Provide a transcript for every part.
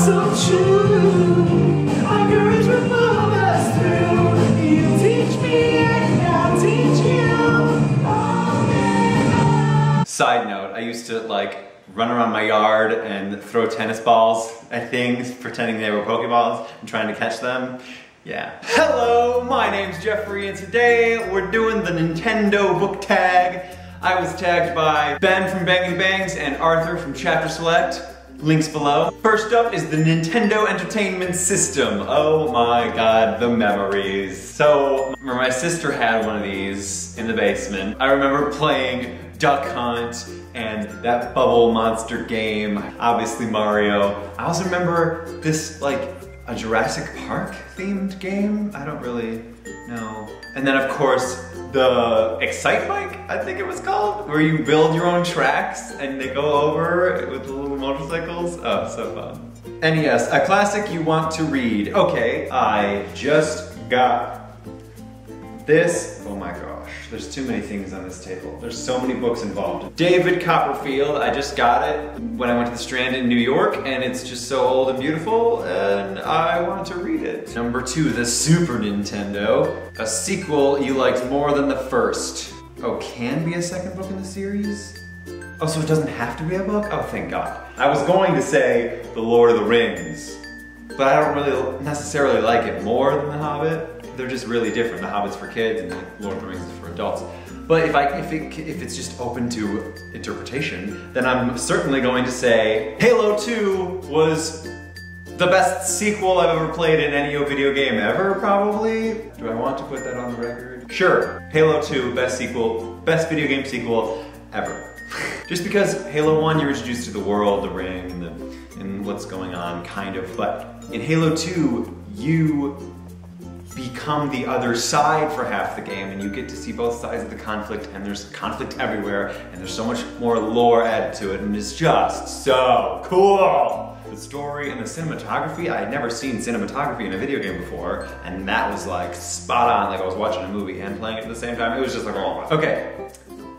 so true. Our courage will pull us through. You teach me and I'll teach you. Side note, I used to like run around my yard and throw tennis balls at things, pretending they were Pokeballs and trying to catch them. Yeah. Hello, my name's Geoffrey, and today we're doing the Nintendo book tag. I was tagged by Ben from Banging Bangs and Arthur from Chapter Select. Links below. First up is the Nintendo Entertainment System. Oh my god, the memories. So, my sister had one of these in the basement. I remember playing Duck Hunt and that bubble monster game, obviously Mario. I also remember this like a Jurassic Park themed game. I don't really know. And then of course the Excite Bike, I think it was called, where you build your own tracks and they go over with the little motorcycles. Oh, so fun. NES, a classic you want to read. Okay, I just got this. Oh my gosh, there's too many things on this table. There's so many books involved. David Copperfield, I just got it when I went to the Strand in New York, and it's just so old and beautiful, and I wanted to read it. Number 2, the Super Nintendo. A sequel you liked more than the first. Oh, can be a second book in the series? Oh, so it doesn't have to be a book? Oh, thank God. I was going to say The Lord of the Rings, but I don't really necessarily like it more than The Hobbit. They're just really different. The Hobbit's for kids and The Lord of the Rings is for adults. But if it's just open to interpretation, then I'm certainly going to say Halo 2 was the best sequel I've ever played in any video game ever, probably. Do I want to put that on the record? Sure, Halo 2, best sequel, best video game sequel ever. Just because Halo 1, you're introduced to the world, the ring, and what's going on, kind of. But in Halo 2, you become the other side for half the game, and you get to see both sides of the conflict, and there's conflict everywhere, and there's so much more lore added to it, and it's just so cool! The story and the cinematography, I had never seen cinematography in a video game before, and that was like spot on, like I was watching a movie and playing it at the same time. It was just like, oh my. Okay,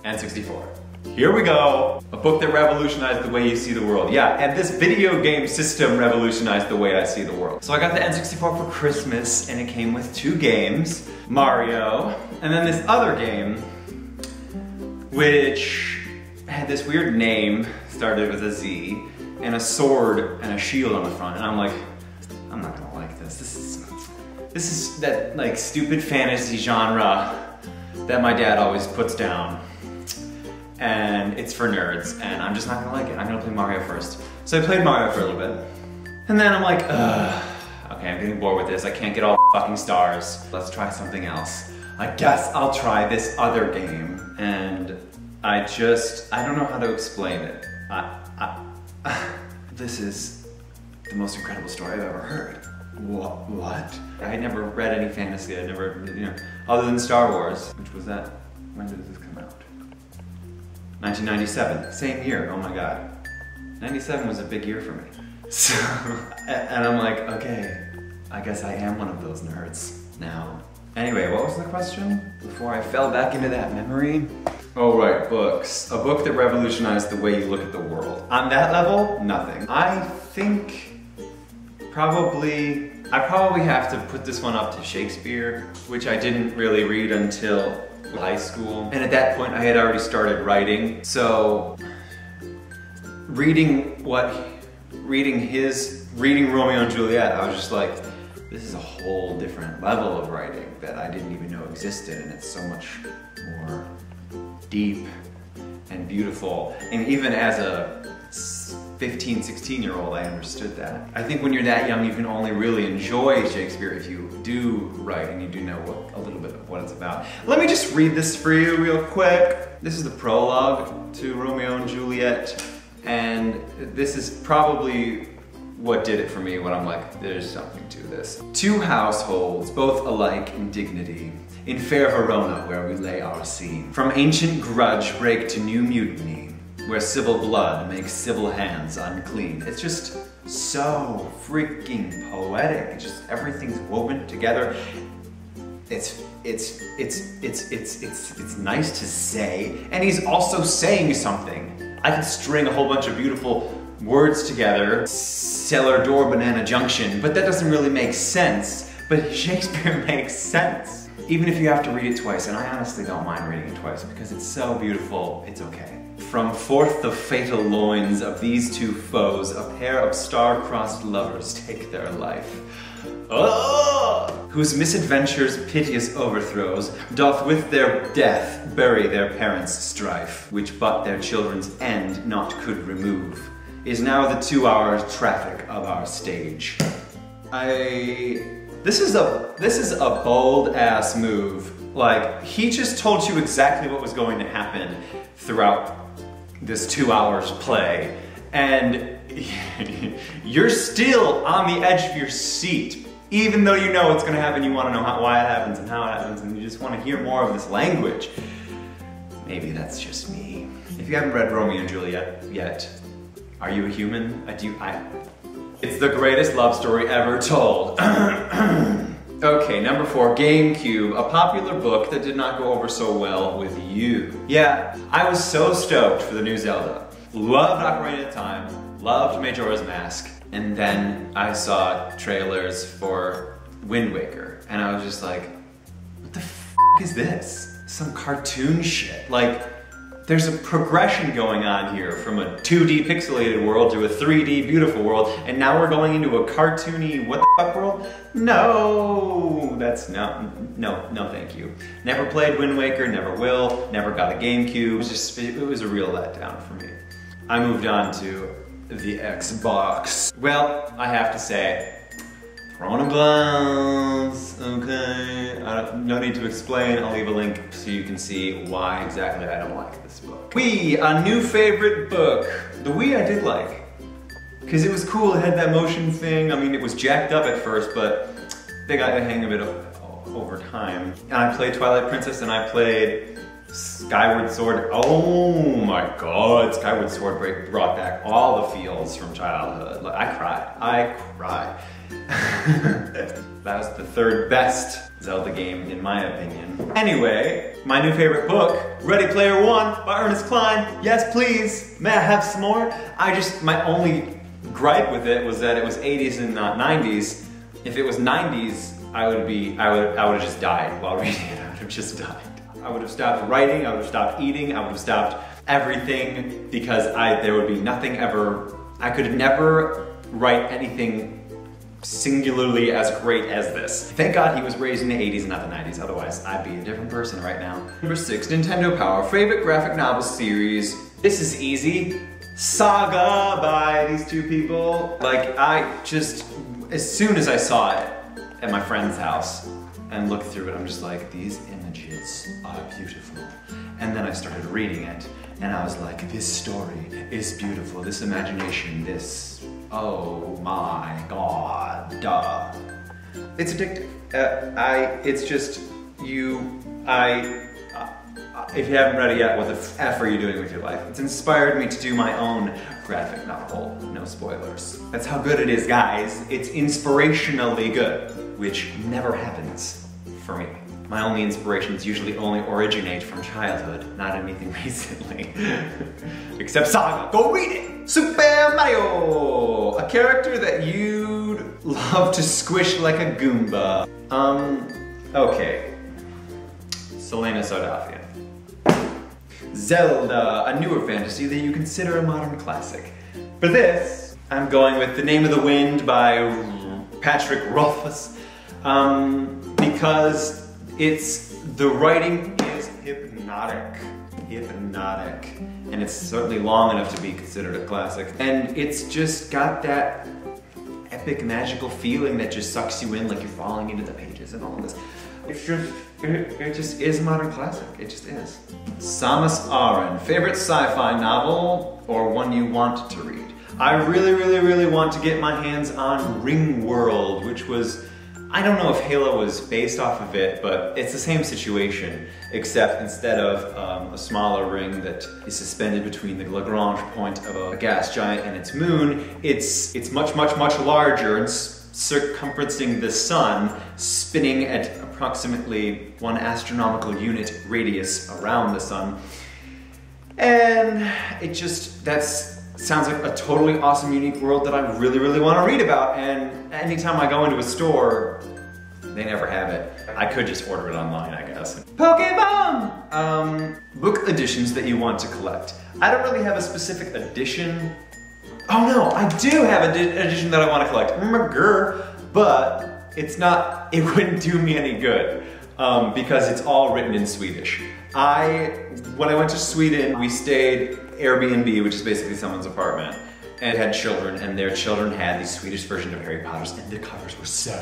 N64. Here we go. A book that revolutionized the way you see the world. Yeah, and this video game system revolutionized the way I see the world. So I got the N64 for Christmas, and it came with 2 games. Mario, and then this other game, which had this weird name, started with a Z, and a sword and a shield on the front. And I'm like, I'm not gonna like this. This is that like stupid fantasy genre that my dad always puts down. And it's for nerds, and I'm just not gonna like it. I'm gonna play Mario first. So I played Mario for a little bit. And then I'm like, okay, I'm getting bored with this. I can't get all the fucking stars. Let's try something else. I guess I'll try this other game. And I don't know how to explain it. This is the most incredible story I've ever heard. What? I had never read any fantasy. I never, other than Star Wars, which was that, when did this come out? 1997, same year, oh my god. 97 was a big year for me. So, and I'm like, okay, I guess I am one of those nerds now. Anyway, what was the question? Before I fell back into that memory? Oh right, books. A book that revolutionized the way you look at the world. On that level, nothing. I think I probably have to put this one up to Shakespeare, which I didn't really read until high school. And at that point I had already started writing. So reading Romeo and Juliet, I was just like, this is a whole different level of writing that I didn't even know existed, and it's so much more deep and beautiful. And even as a 15, 16-year-old, I understood that. I think when you're that young, you can only really enjoy Shakespeare if you do write and you do know a little bit of what it's about. Let me just read this for you real quick. This is the prologue to Romeo and Juliet, and this is probably what did it for me when I'm like, there's something to this. 2 households, both alike in dignity, in fair Verona where we lay our scene. From ancient grudge break to new mutiny, where civil blood makes civil hands unclean. It's just so freaking poetic. It's just everything's woven together. It's nice to say, and he's also saying something. I could string a whole bunch of beautiful words together, cellar door banana junction, but that doesn't really make sense. But Shakespeare makes sense. Even if you have to read it twice, and I honestly don't mind reading it twice because it's so beautiful, it's okay. From forth the fatal loins of these two foes, a pair of star-crossed lovers take their life. Oh! Whose misadventures piteous overthrows doth with their death bury their parents' strife, which but their children's end not could remove, is now the 2 hours traffic of our stage. This is a bold ass move. Like, he just told you exactly what was going to happen throughout this 2 hours play, and you're still on the edge of your seat. Even though you know what's going to happen, you want to know why it happens and how it happens, and you just want to hear more of this language. Maybe that's just me. If you haven't read Romeo and Juliet yet, are you a human? It's the greatest love story ever told. Okay, number 4, GameCube, a popular book that did not go over so well with you. Yeah, I was so stoked for the new Zelda. Loved Ocarina of Time, loved Majora's Mask. And then I saw trailers for Wind Waker, and I was just like, what the f is this? Some cartoon shit. Like, there's a progression going on here from a 2D pixelated world to a 3D beautiful world, and now we're going into a cartoony what the fuck world? No, that's no thank you. Never played Wind Waker, never will, never got a GameCube. It was a real letdown for me. I moved on to the Xbox. Well, I have to say, Throne of Glass, okay. No need to explain, I'll leave a link so you can see why exactly I don't like this book. Wii, a new favorite book. The Wii I did like, because it was cool, it had that motion thing. I mean, it was jacked up at first, but they got the hang of it over time. And I played Twilight Princess, and I played Skyward Sword. Oh my god, Skyward Sword brought back all the feels from childhood. Like, I cried. That was the 3rd best Zelda game in my opinion. Anyway, my new favorite book, Ready Player One by Ernest Cline. Yes, please. May I have some more? My only gripe with it was that it was 80s and not 90s. If it was 90s, I would have just died while reading it. I would have just died. I would have stopped writing, I would have stopped eating, I would have stopped everything, because there would be nothing ever, I could never write anything singularly as great as this. Thank God he was raised in the 80s and not the 90s, otherwise I'd be a different person right now. Number 6, Nintendo Power, favorite graphic novel series. This is easy. Saga by these two people. Like, as soon as I saw it at my friend's house and looked through it, I'm just like, these images are beautiful. And then I started reading it, and I was like, this story is beautiful, this imagination, this, oh my god, duh. It's addictive. If you haven't read it yet, what the F are you doing with your life? It's inspired me to do my own graphic novel, no spoilers. That's how good it is, guys. It's inspirationally good, which never happens for me. My only inspirations usually only originate from childhood, not anything recently. Except Saga, go read it! Super Mario! A character that you'd love to squish like a Goomba. Okay. Selena Sardafian. Zelda, a newer fantasy that you consider a modern classic. For this, I'm going with The Name of the Wind by Patrick Rothfuss, because the writing is hypnotic, and it's certainly long enough to be considered a classic. And it's just got that epic, magical feeling that just sucks you in, like you're falling into the pages and all of this. It just is a modern classic. It just is. Samus Aran, favorite sci-fi novel or one you want to read? I really want to get my hands on Ringworld, which was, I don't know if Halo was based off of it, but it's the same situation, except instead of a smaller ring that is suspended between the Lagrange point of a gas giant and its moon, it's much larger and circumferencing the sun, spinning at approximately 1 astronomical unit radius around the sun. And it just, that's sounds like a totally awesome, unique world that I really, really want to read about. And anytime I go into a store, they never have it. I could just order it online, I guess. Pokemon! Book editions that you want to collect. I don't really have a specific edition. Oh no, I do have an edition that I want to collect. But it wouldn't do me any good because it's all written in Swedish. When I went to Sweden, we stayed Airbnb, which is basically someone's apartment, and had children, and their children had the Swedish version of Harry Potter's, and the covers were so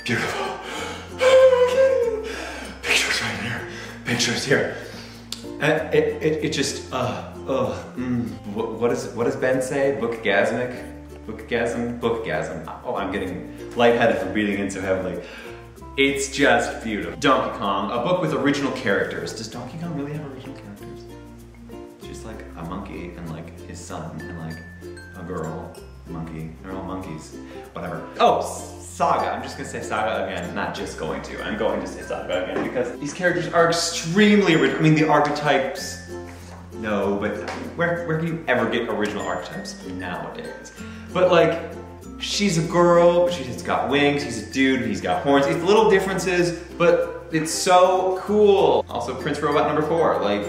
beautiful. Pictures right here, pictures here. And it just, what does Ben say? Bookgasmic? Bookgasm? Bookgasm. Oh, I'm getting lightheaded from breathing in so heavily. It's just beautiful. Donkey Kong, a book with original characters. Does Donkey Kong really have original characters? Just like a monkey and like his son and like a girl, monkey. They're all monkeys. Whatever. Oh, Saga. I'm just gonna say Saga again. Not just going to. I'm going to say Saga again because these characters are extremely original. I mean, the archetypes, no, but where can you ever get original archetypes nowadays? But like, she's a girl, but she's got wings. He's a dude, and he's got horns. It's little differences, but it's so cool. Also, Prince Robot number 4. Like,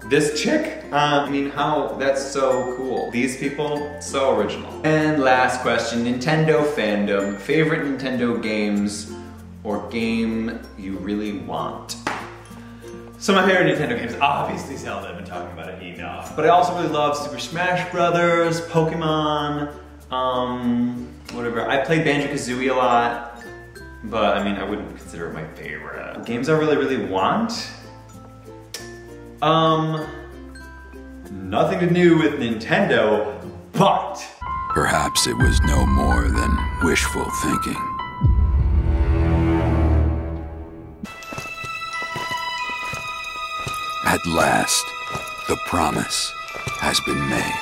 this chick? I mean, that's so cool. These people, so original. And last question, Nintendo fandom. Favorite Nintendo games or game you really want? So my favorite Nintendo games, obviously Zelda. I've been talking about it enough. But I also really love Super Smash Brothers, Pokemon, whatever. I played Banjo-Kazooie a lot, but I mean, I wouldn't consider it my favorite. Games I really, really want? Nothing to do with Nintendo, but... Perhaps it was no more than wishful thinking. At last, the promise has been made.